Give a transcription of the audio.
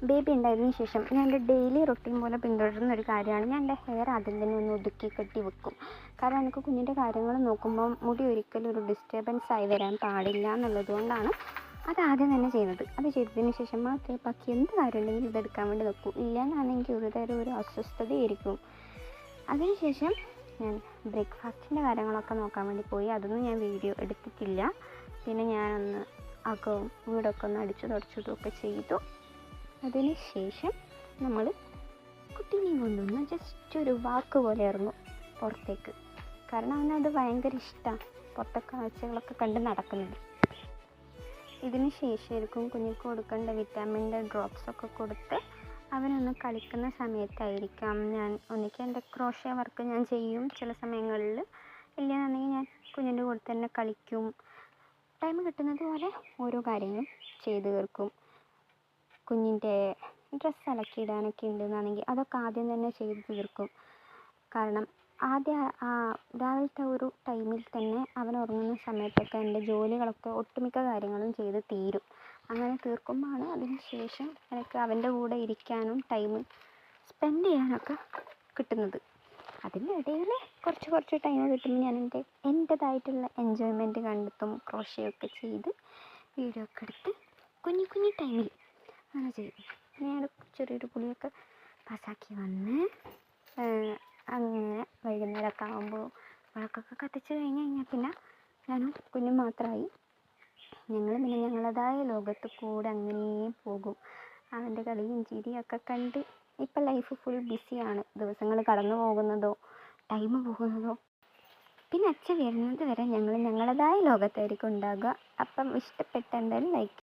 Baby ഉണ്ടായതിന് ശേഷം ഞാൻ എൻ്റെ ഡെയിലി റൊട്ടീൻ പോലെ പിന്തുടരുന്ന ഒരു കാര്യമാണ് ഞാൻ എൻ്റെ ഹെയർ ആദ്യം തന്നെ ഒന്ന് ഒതുക്കി കെട്ടി വെക്കും. കാരണം എനിക്ക് കുഞ്ഞിൻ്റെ കാര്യങ്ങൾ നോക്കുമ്പോൾ മുടി ഒരിക്കലും ഒരു ഡിസ്റ്റർബൻസ് ആയി വരാൻ പാടില്ല എന്നുള്ളതുകൊണ്ടാണ് അത് ആദ്യം തന്നെ ചെയ്യുന്നത്. അത് ചെയ്തതിന് ശേഷം മാത്രമേ ബാക്കി എന്ത് കാര്യം ഉണ്ടെങ്കിലും ഇതെടുക്കാൻ വേണ്ടി നോക്കൂ. ഇല്ലെന്നാണെങ്കിൽ ഒരു തരം ഒരു അസ്വസ്ഥതയായിരിക്കും. അതിനുശേഷം ഞാൻ ബ്രേക്ക്ഫാസ്റ്റിൻ്റെ കാര്യങ്ങളൊക്കെ നോക്കാൻ വേണ്ടി പോയി. അതൊന്നും ഞാൻ വീഡിയോ എടുത്തിട്ടില്ല. പിന്നെ ഞാനൊന്ന് അകവും വീടൊക്കെ ഒന്ന് അടിച്ചു തുടച്ചതൊക്കെ ചെയ്തു. അതിന് ശേഷം നമ്മൾ കുട്ടീനെയും കൊണ്ടൊന്ന് ജസ്റ്റ് ഒരു വാക്ക് പോലെ ഇറങ്ങും പുറത്തേക്ക്. കാരണം അവനത് ഭയങ്കര ഇഷ്ടമാണ്, പുറത്തെ കാഴ്ചകളൊക്കെ കണ്ട് നടക്കുന്നത്. ഇതിന് ശേഷമായിരിക്കും കുഞ്ഞിക്ക് കൊടുക്കേണ്ട വിറ്റാമിൻ്റെ ഡ്രോപ്സൊക്കെ കൊടുത്ത് അവനൊന്ന് കളിക്കുന്ന സമയത്തായിരിക്കാം ഞാൻ ഒന്നിക്ക് എൻ്റെ ക്രോഷ്യ വർക്ക് ഞാൻ ചെയ്യും. ചില സമയങ്ങളിൽ ഇല്ലയെന്നുണ്ടെങ്കിൽ ഞാൻ കുഞ്ഞിൻ്റെ കൂടെ തന്നെ കളിക്കും. ടൈം കിട്ടുന്നത് പോലെ ഓരോ കാര്യങ്ങളും ചെയ്ത് തീർക്കും. കുഞ്ഞിൻ്റെ ഡ്രസ്സ് അലക്കിയിടാനൊക്കെ ഉണ്ടെന്നാണെങ്കിൽ അതൊക്കെ ആദ്യം തന്നെ ചെയ്ത് തീർക്കും. കാരണം രാവിലത്തെ ഒരു ടൈമിൽ തന്നെ അവൻ ഉറങ്ങുന്ന സമയത്തൊക്കെ എൻ്റെ ജോലികളൊക്കെ ഒട്ടുമിക്ക കാര്യങ്ങളും ചെയ്ത് തീരും. അങ്ങനെ തീർക്കുമ്പോഴാണ് അതിന് ശേഷം എനിക്ക് അവൻ്റെ കൂടെ ഇരിക്കാനും ടൈം സ്പെൻഡ് ചെയ്യാനൊക്കെ കിട്ടുന്നത്. അതിൻ്റെ ഇടയിൽ കുറച്ച് ടൈം കിട്ടുമ്പോൾ ഞാൻ എൻ്റേതായിട്ടുള്ള എൻജോയ്മെൻറ്റ് കണ്ടെത്തും. ക്രോഷ്യൊക്കെ ചെയ്ത് വീഡിയോ ഒക്കെ എടുത്ത് കുഞ്ഞു ടൈമിൽ അങ്ങനെ ചെയ്യും. ഞാൻ ചെറിയൊരു കുളിയൊക്കെ പാസ്സാക്കി വന്ന് അങ്ങനെ വൈകുന്നേരമൊക്കെ ആകുമ്പോൾ വിളക്കൊക്കെ കത്തിച്ച് കഴിഞ്ഞാൽ പിന്നെ ഞാനും കുഞ്ഞും മാത്രമായി. ഞങ്ങൾ പിന്നെ ഞങ്ങളുടേതായ ലോകത്ത് കൂടെ അങ്ങനെ പോകും. അവൻ്റെ കളിയും ചിരിയൊക്കെ കണ്ട് ഇപ്പം ലൈഫ് ഫുൾ ബിസിയാണ്. ദിവസങ്ങൾ കടന്നു പോകുന്നതോ ടൈം പോകുന്നതോ പിന്നെ അച്ഛൻ വരുന്നത് വരെ ഞങ്ങൾ ഞങ്ങളുടേതായ ലോകത്തായിരിക്കും ഉണ്ടാകുക. അപ്പം ഇഷ്ടപ്പെട്ട എന്തായാലും ലൈക്ക്